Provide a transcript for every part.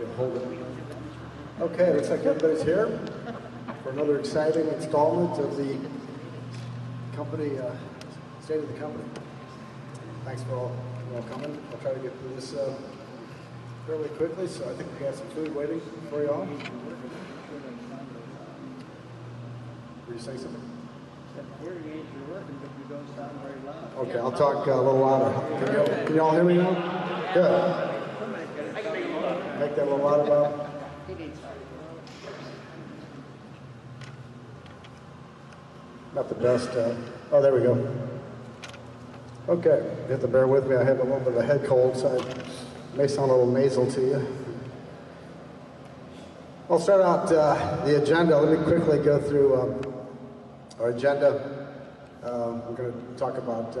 can hold it. Okay, looks like everybody's here for another exciting installment of the company, State of the Company. Thanks for all coming. I'll try to get through this fairly quickly, so I think we got some food waiting for you all. Were you saying something? Okay, I'll talk a little louder. Can you all hear me now? Good. Make that a little louder, Bob. Not the best. Oh, there we go. Okay, you have to bear with me. I have a little bit of a head cold, so it may sound a little nasal to you. I'll start out the agenda. Let me quickly go through our agenda. We're going to talk about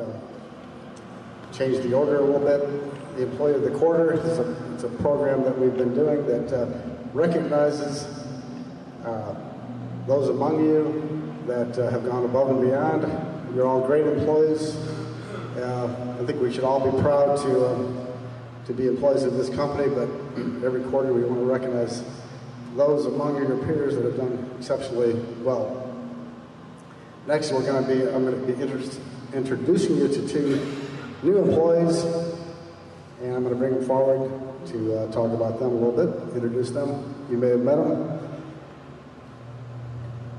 change the order a little bit. The Employee of the Quarter is a program that we've been doing that recognizes those among you that have gone above and beyond. You're all great employees. I think we should all be proud to be employees of this company, but every quarter we want to recognize those among your peers that have done exceptionally well. Next, I'm going to be introducing you to two new employees, and I'm going to bring them forward to talk about them a little bit, introduce them. You may have met them.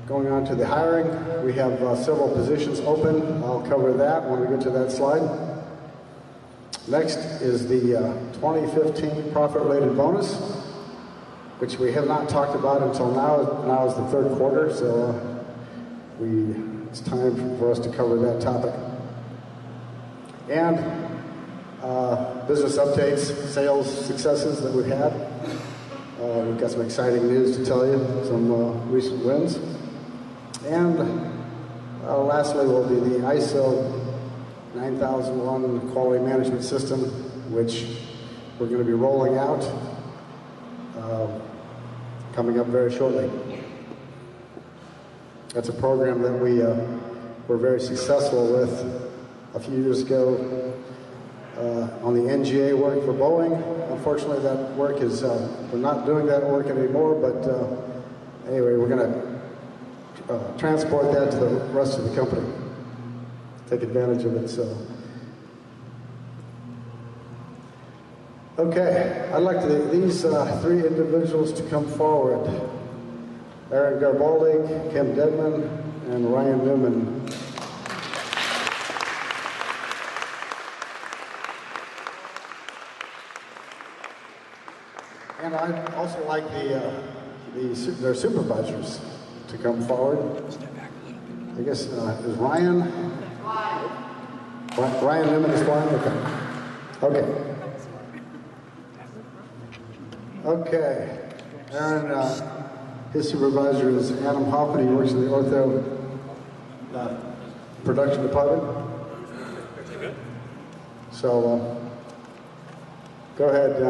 Going on to the hiring, we have several positions open. I'll cover that when we get to that slide. Next is the 2015 profit-related bonus, which we have not talked about until now. Now is the third quarter, so it's time for us to cover that topic. And business updates, sales successes that we've had. We've got some exciting news to tell you, some recent wins. And lastly will be the ISO 9001 quality management system, which we're going to be rolling out coming up very shortly. That's a program that we were very successful with a few years ago on the NGA work for Boeing. Unfortunately, that work is, we're not doing that work anymore, but anyway, we're going to transport that to the rest of the company. Take advantage of it, so. Okay, I'd like these three individuals to come forward. Aaron Garibaldi, Kim Degman, and Ryan Newman. And I'd also like their supervisors to come forward. I guess, is Ryan? Ryan Newman is flying? Okay. Okay. Aaron, his supervisor is Adam Hoffman. He works in the ortho production department. So, go ahead,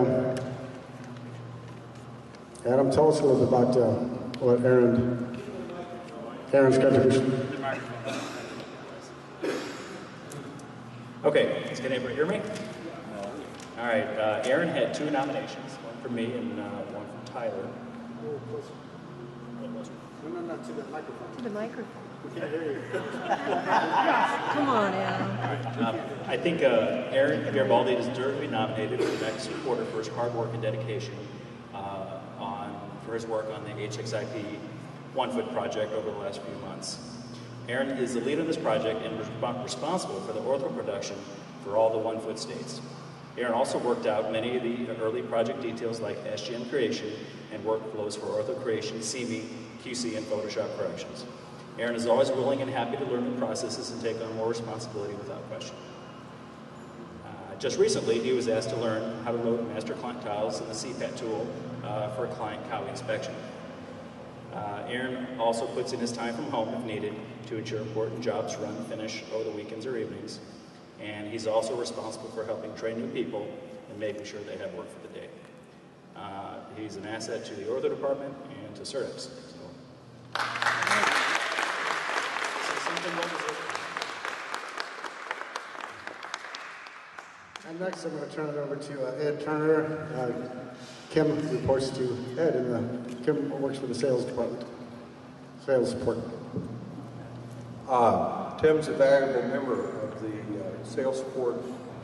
Adam, tell us a little bit about what Aaron's contribution. Okay, can everybody hear me? All right, Aaron had two nominations, one from me and one from Tyler. No, to the microphone. To the microphone. We can't hear you. Come on, Aaron. All right, I think Aaron Garibaldi deserves to be nominated for the next quarter for his hard work and dedication for his work on the HXIP 1-foot project over the last few months. Aaron is the lead on this project and was responsible for the ortho production for all the 1-foot states. Aaron also worked out many of the early project details like SGM creation and workflows for ortho creation, CB, QC, and Photoshop corrections. Aaron is always willing and happy to learn new processes and take on more responsibility without question. Just recently, he was asked to learn how to load master client tiles in the CPAT tool for a client COWI inspection. Aaron also puts in his time from home if needed to ensure important jobs run and finish over the weekends or evenings. And he's also responsible for helping train new people and making sure they have work for the day. He's an asset to the ortho department and to Surdex. So something well deserved. And next, I'm going to turn it over to Ed Turner. Kim reports to Ed, and Kim works for the sales department, sales support. Tim's a valuable member of the sales support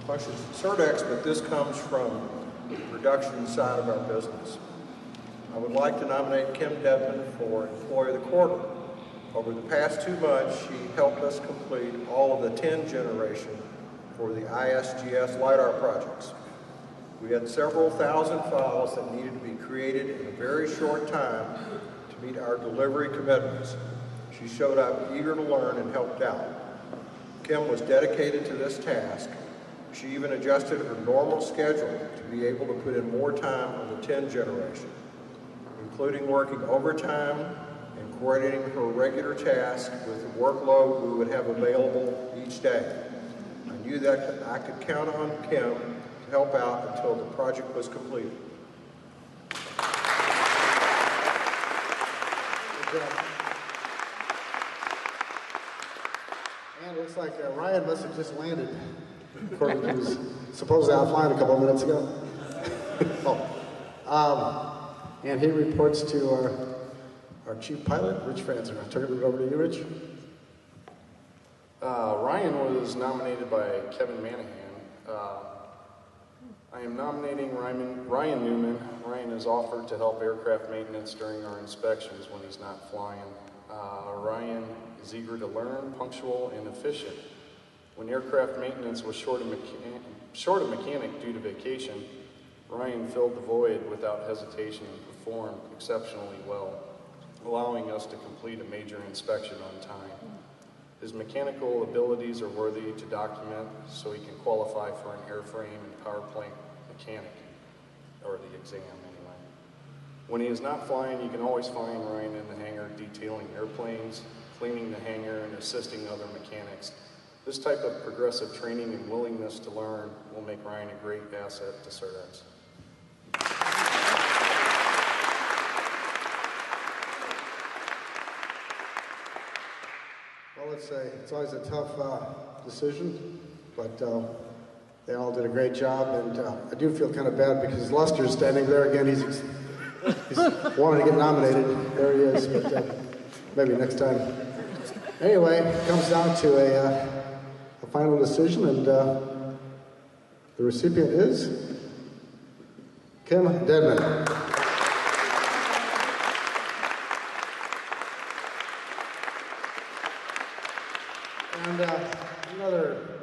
functions at Surdex, but this comes from the production side of our business. I would like to nominate Kim Dedman for Employee of the Quarter. Over the past 2 months, she helped us complete all of the 10 generation for the ISGS LiDAR projects. We had several thousand files that needed to be created in a very short time to meet our delivery commitments. She showed up eager to learn and helped out. Kim was dedicated to this task. She even adjusted her normal schedule to be able to put in more time on the 10 generation, including working overtime and coordinating her regular tasks with the workload we would have available each day. I knew that I could count on Kim to help out until the project was completed. And it looks like Ryan must have just landed, according to his supposedly offline a couple of minutes ago. And he reports to our chief pilot, Rich Franzen. I'll turn it over to you, Rich. Ryan was nominated by Kevin Manahan. I am nominating Ryan Newman. Ryan has offered to help aircraft maintenance during our inspections when he's not flying. Ryan is eager to learn, punctual, and efficient. When aircraft maintenance was short of mechanic due to vacation, Ryan filled the void without hesitation and performed exceptionally well, allowing us to complete a major inspection on time. His mechanical abilities are worthy to document, so he can qualify for an airframe and power plant mechanic, or the exam anyway. When he is not flying, you can always find Ryan in the hangar detailing airplanes, cleaning the hangar, and assisting other mechanics. This type of progressive training and willingness to learn will make Ryan a great asset to Surdex. Well, it's always a tough decision, but they all did a great job, and I do feel kind of bad because Lester's standing there again. He's wanted to get nominated. There he is, but maybe next time. Anyway, it comes down to a final decision, and the recipient is Kim Dedman. And another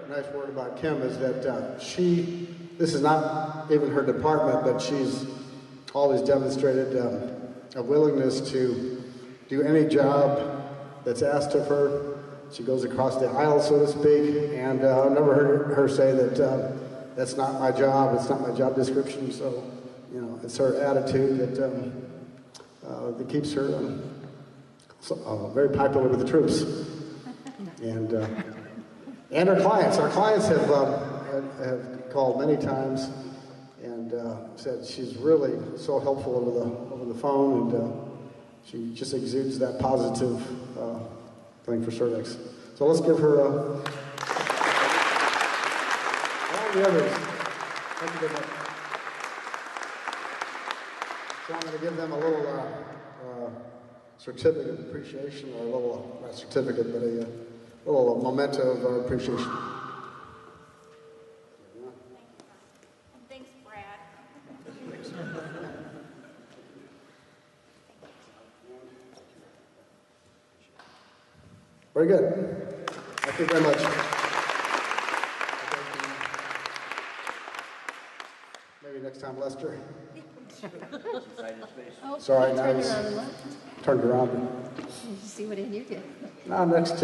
nice word about Kim is that this is not even her department, but she's always demonstrated a willingness to do any job that's asked of her. She goes across the aisle, so to speak, and I've never heard her say that that's not my job, it's not my job description. So, it's her attitude that keeps her very popular with the troops. And our clients. Our clients have called many times and said she's really so helpful over the phone, and she just exudes that positive thing for Surdex. So let's give her all the others. Thank you very much. So I'm going to give them a little certificate of appreciation, or a little, not certificate, but a little memento of our appreciation. Thanks, Brad. Very good. Thank you very much. Maybe next time, Lester. Oh, Sorry, turn nice. around and look. Turned around. You see what you get. Now, next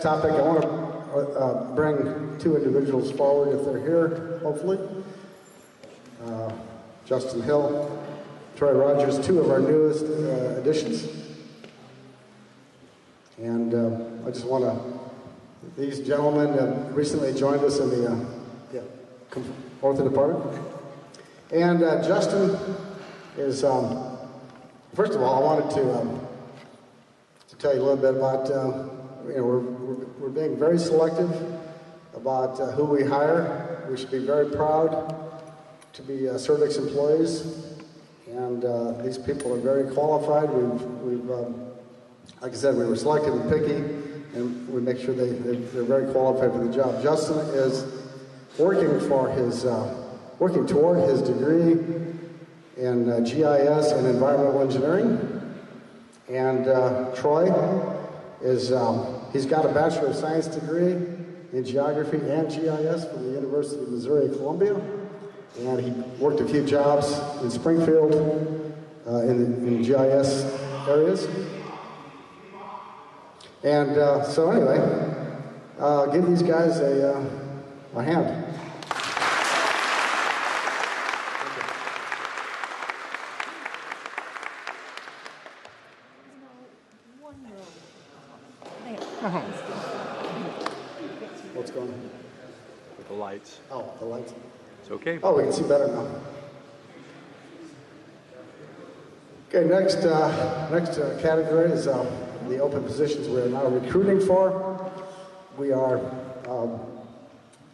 topic, I want to bring two individuals forward if they're here, hopefully. Justin Hill, Troy Rogers, two of our newest additions. And I just want to, these gentlemen recently joined us in the Fourth Department. And Justin is, first of all, I wanted to tell you a little bit about, we're being very selective about who we hire. We should be very proud to be Surdex employees, and these people are very qualified. We've like I said, we were selective and picky, and we make sure they're very qualified for the job. Justin is working toward his degree in GIS and environmental engineering, and Troy is he's got a Bachelor of Science degree in geography and GIS from the University of Missouri at Columbia, and he worked a few jobs in Springfield in GIS areas. And so anyway, give these guys a hand. What's going on? With the lights. Oh, the lights. It's okay. Oh, we can see better now. Okay, next category is the open positions we are now recruiting for. We are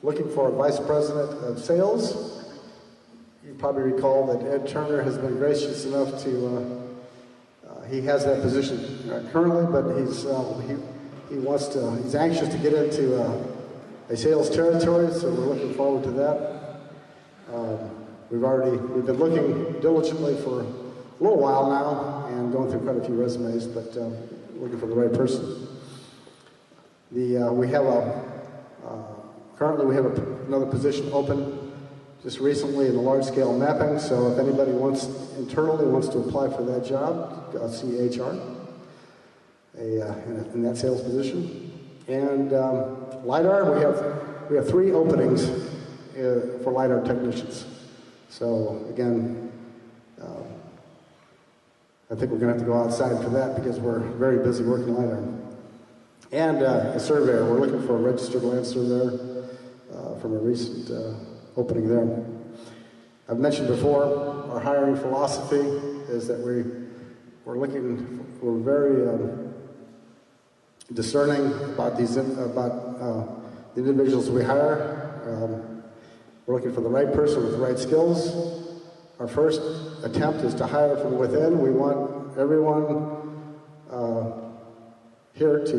looking for a vice president of sales. You probably recall that Ed Turner has been gracious enough to, he has that position currently, but he's anxious to get into a sales territory, so we're looking forward to that. We've been looking diligently for a little while now and going through quite a few resumes, but looking for the right person. Currently we have another position open just recently in the large-scale mapping, so if anybody internally wants to apply for that job, see HR in that sales position. And LiDAR, we have 3 openings for LiDAR technicians. So again, I think we're going to have to go outside for that because we're very busy working LiDAR. And a surveyor. We're looking for a registered land surveyor from a recent opening there. I've mentioned before, our hiring philosophy is that we're very discerning about the individuals we hire. We're looking for the right person with the right skills. Our first attempt is to hire from within. We want everyone here to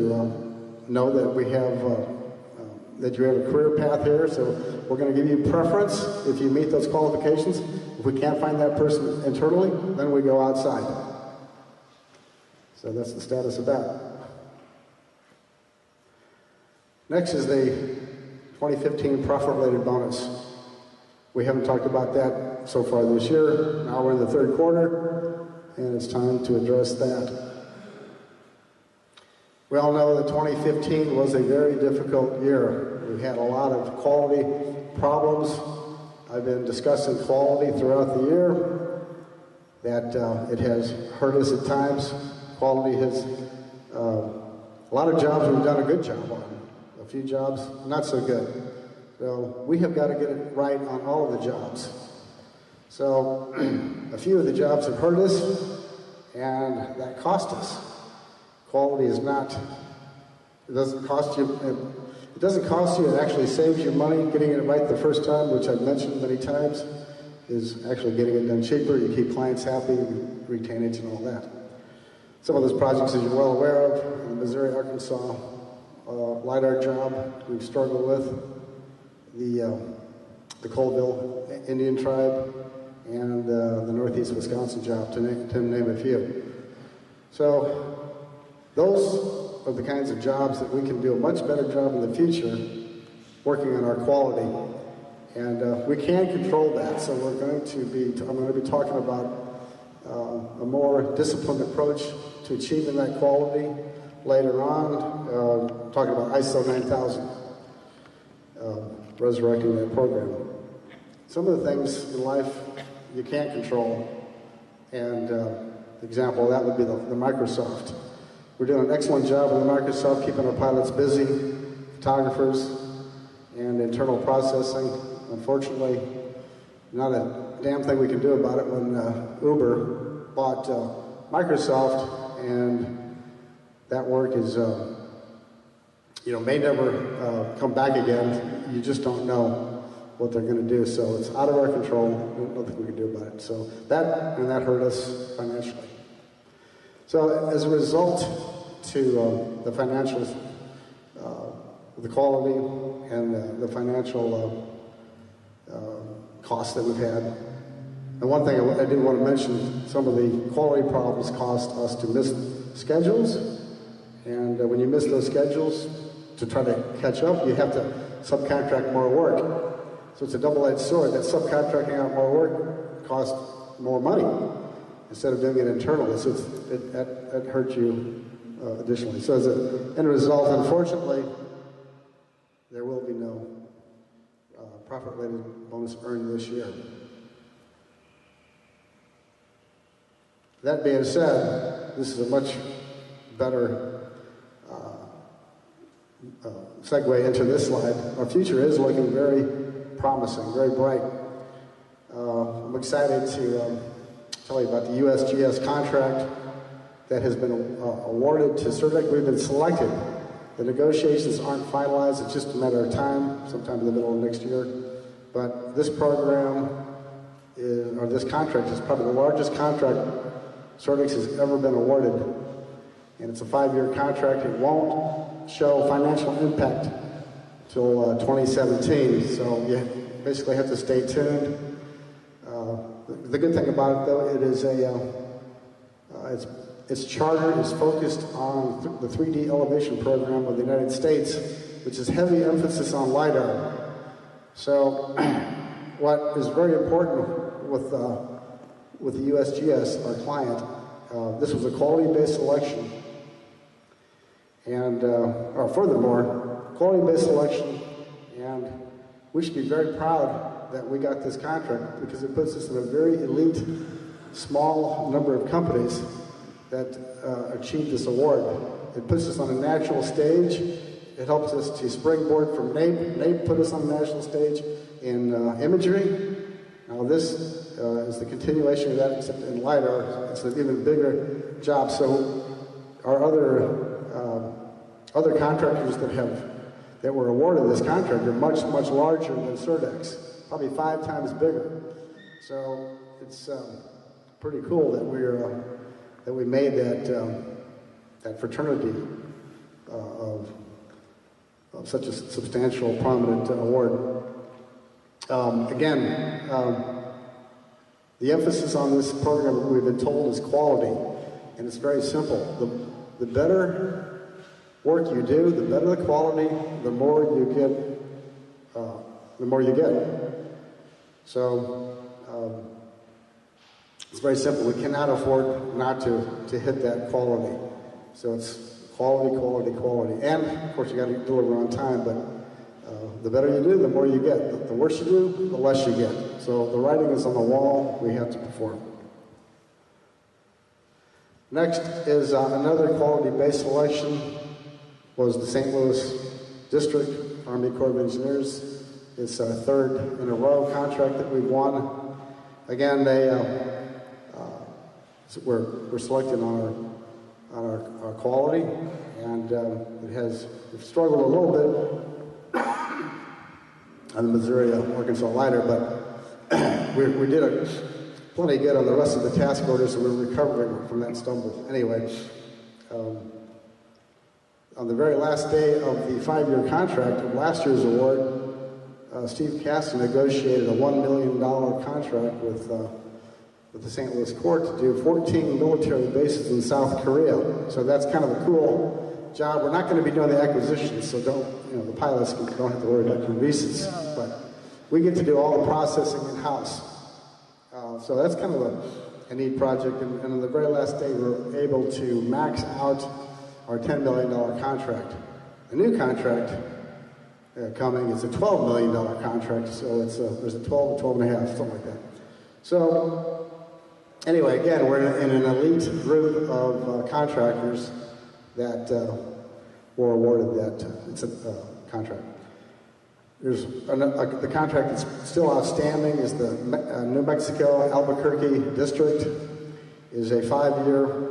know that we have that you have a career path here. So we're going to give you preference if you meet those qualifications. If we can't find that person internally, then we go outside. So that's the status of that. Next is the 2015 profit-related bonus. We haven't talked about that so far this year. Now we're in the third quarter, and it's time to address that. We all know that 2015 was a very difficult year. We had a lot of quality problems. I've been discussing quality throughout the year, that it has hurt us at times. Quality has, a lot of jobs we've done a good job on. A few jobs, not so good. So we have got to get it right on all of the jobs. So a few of the jobs have hurt us, and that cost us. Quality is not, it doesn't cost you, it actually saves you money. Getting it right the first time, which I've mentioned many times, is actually getting it done cheaper. You keep clients happy, you retain it and all that. Some of those projects, as you're well aware of, the Missouri-Arkansas LiDAR job we've struggled with, the Colville Indian tribe, and the Northeast Wisconsin job, to name a few. So those are the kinds of jobs that we can do a much better job in the future working on our quality. And we can control that, so I'm going to be talking about a more disciplined approach to achieving that quality later on, talking about ISO 9000, resurrecting that program. Some of the things in life you can't control, and the example of that would be the Microsoft. We're doing an excellent job with Microsoft, keeping our pilots busy, photographers, and internal processing. Unfortunately, not a damn thing we can do about it when Uber bought Microsoft, and that work is, may never come back again. You just don't know what they're going to do. So it's out of our control. There's nothing we can do about it. So that hurt us financially. So as a result to the financials, the quality and the financial costs that we've had. And one thing I did want to mention, some of the quality problems caused us to miss schedules. And when you miss those schedules, to try to catch up, you have to subcontract more work. So it's a double-edged sword. That subcontracting out more work costs more money instead of doing it internally. So it hurts you additionally. So as an end result, unfortunately, there will be no profit-related bonus earned this year. That being said, this is a much better segue into this slide. Our future is looking very promising, very bright. I'm excited to tell you about the USGS contract that has been awarded to Surdex. We've been selected. The negotiations aren't finalized. It's just a matter of time, sometime in the middle of next year. But this program this contract is probably the largest contract Surdex has ever been awarded. And it's a 5-year contract. It won't show financial impact till 2017. So you basically have to stay tuned. The good thing about it, though, it is its charter is focused on the 3D elevation program of the United States, which is heavy emphasis on LiDAR. So what is very important with the USGS, our client, this was a quality-based selection. And furthermore, quality-based selection, and we should be very proud that we got this contract because it puts us in a very elite, small number of companies that achieved this award. It puts us on a national stage. It helps us to springboard from NAPE. NAPE put us on the national stage in imagery. Now this is the continuation of that, except in LiDAR. It's an even bigger job. So our other contractors that were awarded this contract are much, much larger than Surdex, probably 5 times bigger. So it's pretty cool that we made that fraternity of such a substantial, prominent award. The emphasis on this program, we've been told, is quality, and it's very simple. The better work you do, the better the quality, the more you get. So it's very simple. We cannot afford not to hit that quality. So it's quality, quality, quality. And, of course, you got to deliver on time, but the better you do, the more you get. The worse you do, the less you get. So the writing is on the wall. We have to perform. Next is another quality-based selection was the St. Louis District Army Corps of Engineers. It's our 3rd in a row contract that we've won. Again, we're selected on our quality, and we've struggled a little bit on the Missouri Arkansas LiDAR, but we did plenty good on the rest of the task orders, so we're recovering from that stumble. Anyway, on the very last day of the 5-year contract of last year's award, Steve Caston negotiated a $1 million contract with the St. Louis Court to do 14 military bases in South Korea. So that's kind of a cool job. We're not going to be doing the acquisitions, so the pilots don't have to worry about your visas. But we get to do all the processing in-house. So that's kind of a neat project. And on the very last day, we were able to max out our $10 million contract. The new contract coming is a $12 million contract, so there's a 12 to 12 and a half, something like that. So anyway, again, we're in an elite group of contractors that were awarded that contract. There's the contract that's still outstanding is the New Mexico Albuquerque District is a 5-year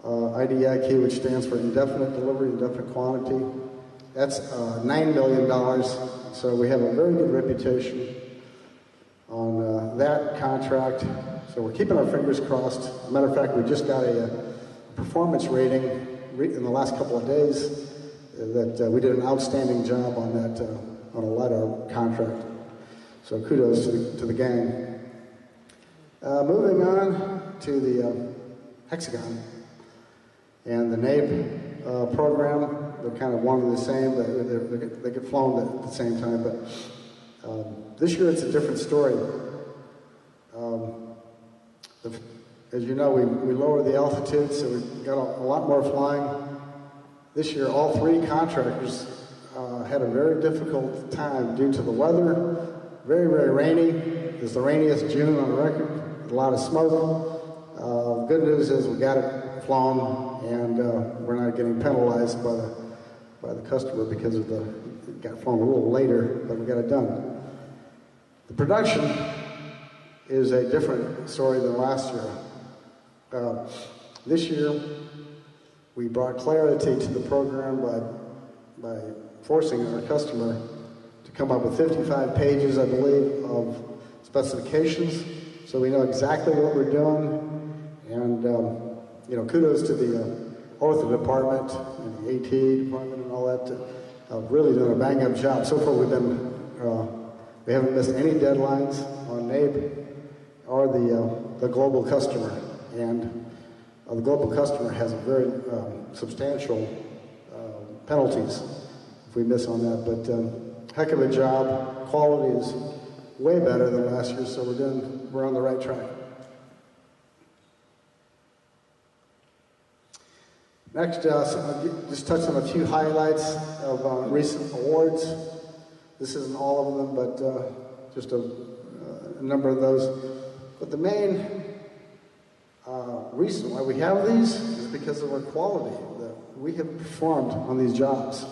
IDIQ, which stands for Indefinite Delivery, Indefinite Quantity. That's $9 million. So we have a very good reputation on that contract. So we're keeping our fingers crossed. As a matter of fact, we just got a performance rating in the last couple of days that we did an outstanding job on that on a LiDAR contract. So kudos to the gang. Moving on to the Hexagon and the NAPE program. They're kind of one and the same, but they get flown at the same time. But this year it's a different story. As you know, we lowered the altitude, so we got a lot more flying. This year, all three contractors had a very difficult time due to the weather. Very, very rainy. It was the rainiest June on record. A lot of smoke. Good news is we got it flown, and we're not getting penalized by the customer because of it got flown a little later, but we got it done. The production is a different story than last year. This year, we brought clarity to the program by forcing our customer to come up with 55 pages, I believe, of specifications, so we know exactly what we're doing. And kudos to the Ortho department and the AT department and all that, really doing a bang-up job. So far, we haven't missed any deadlines on NAPE or the global customer. And the global customer has a very substantial penalties if we miss on that. But heck of a job. Quality is way better than last year, so we're on the right track. Next, I'll just touch on a few highlights of recent awards. This isn't all of them, but just a number of those. But the main reason why we have these is because of our quality that we have performed on these jobs.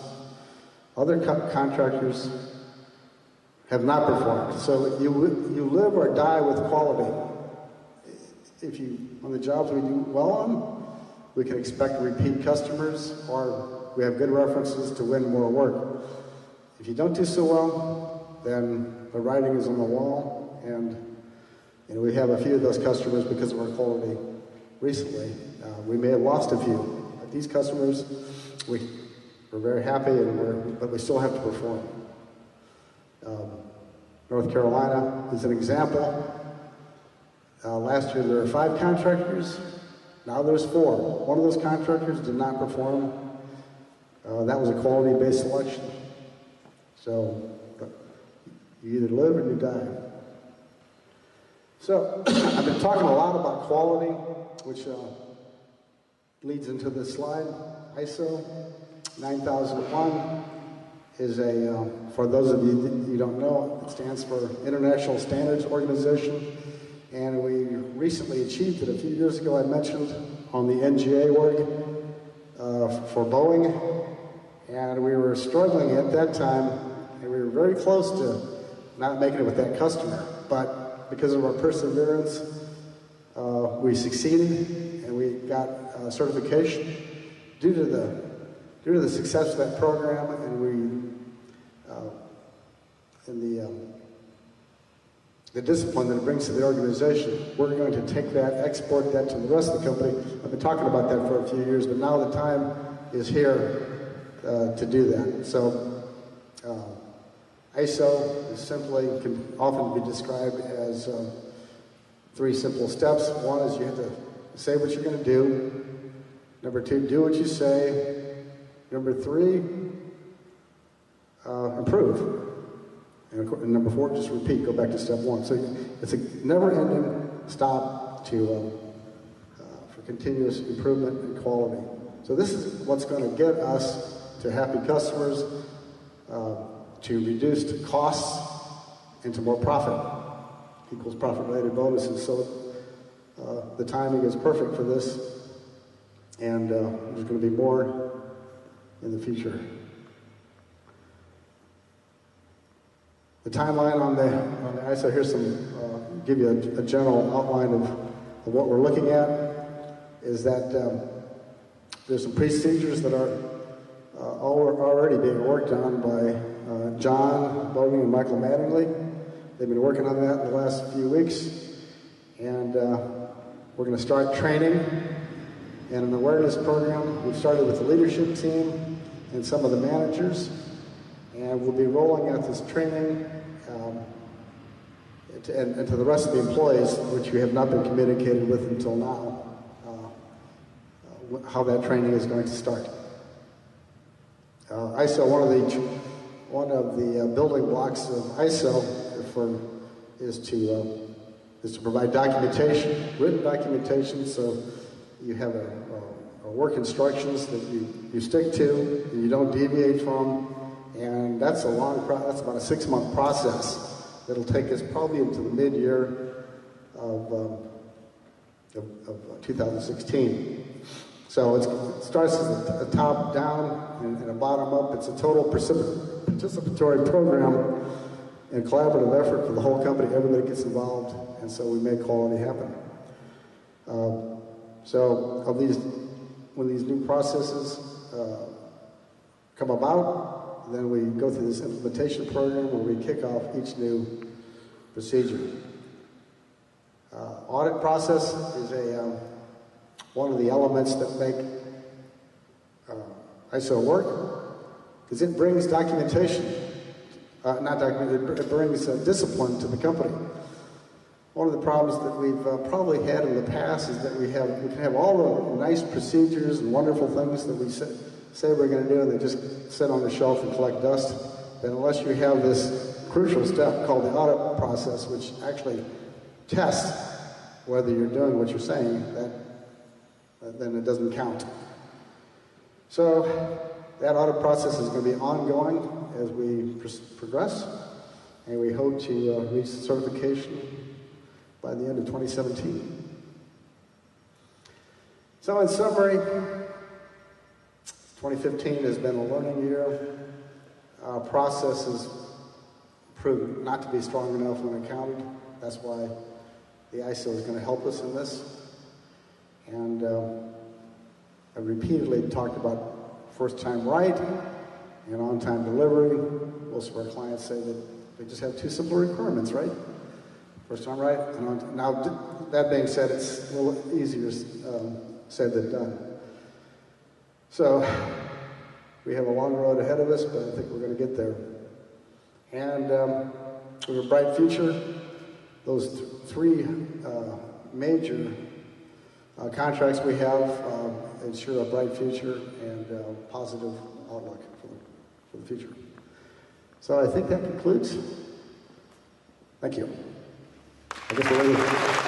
Other contractors have not performed. So you live or die with quality. On the jobs we do well on, we can expect repeat customers, or we have good references to win more work. If you don't do so well, then the writing is on the wall, and we have a few of those customers because of our quality recently. We may have lost a few, but these customers, we're very happy, but we still have to perform. North Carolina is an example. Last year there were 5 contractors. Now there's 4. One of those contractors did not perform. That was a quality-based selection. So you either live or you die. So I've been talking a lot about quality, which leads into this slide. ISO 9001 is for those of you that you don't know, it stands for International Standards Organization. And we recently achieved it a few years ago, I mentioned, on the NGA work for Boeing. And we were struggling at that time, and we were very close to not making it with that customer. But because of our perseverance, we succeeded, and we got certification due to the success of that program, and the discipline that it brings to the organization. We're going to take that, export that to the rest of the company. I've been talking about that for a few years, but now the time is here to do that. So ISO can often be described as 3 simple steps. One is you have to say what you're going to do. Number 2, do what you say. Number 3, improve. And number 4, just repeat, go back to step 1. So it's a never-ending stop for continuous improvement and quality. So this is what's going to get us to happy customers, to reduced costs, and to more profit, equals profit-related bonuses. So the timing is perfect for this, and there's going to be more in the future. The timeline on the ISO, here's give you a general outline of what we're looking at, is that there's some procedures that are already being worked on by John Logan and Michael Mattingly. They've been working on that in the last few weeks. And we're going to start training and an awareness program. We've started with the leadership team and some of the managers. And we'll be rolling out this training and to the rest of the employees, which we have not been communicated with until now, how that training is going to start. ISO, one of the building blocks of ISO is to provide documentation, written documentation, so you have a work instructions that you stick to and you don't deviate from, and that's that's about a 6-month process. It'll take us probably into the mid-year of 2016. So it starts as a top-down and a bottom-up. It's a total participatory program and collaborative effort for the whole company. Everybody gets involved, and so we make quality happen. When these new processes come about, then we go through this implementation program where we kick off each new procedure. Audit process is one of the elements that make ISO work, because it brings documentation. It brings discipline to the company. One of the problems that we've probably had in the past is that we can have all the nice procedures and wonderful things that we say we're going to do, and they just sit on the shelf and collect dust. But unless you have this crucial step called the audit process, which actually tests whether you're doing what you're saying, then it doesn't count. So that audit process is going to be ongoing as we progress, and we hope to reach certification by the end of 2017. So in summary, 2015 has been a learning year. Our process has proved not to be strong enough when accounted. That's why the ISO is going to help us in this. And I've repeatedly talked about first time right and on-time delivery. Most of our clients say that they just have 2 simple requirements, right? First time right and on time. Now, that being said, it's a little easier said than done. So we have a long road ahead of us, but I think we're going to get there. And we have a bright future. Those 3 major contracts we have ensure a bright future and positive outlook for the future. So I think that concludes. Thank you. I guess we're ready.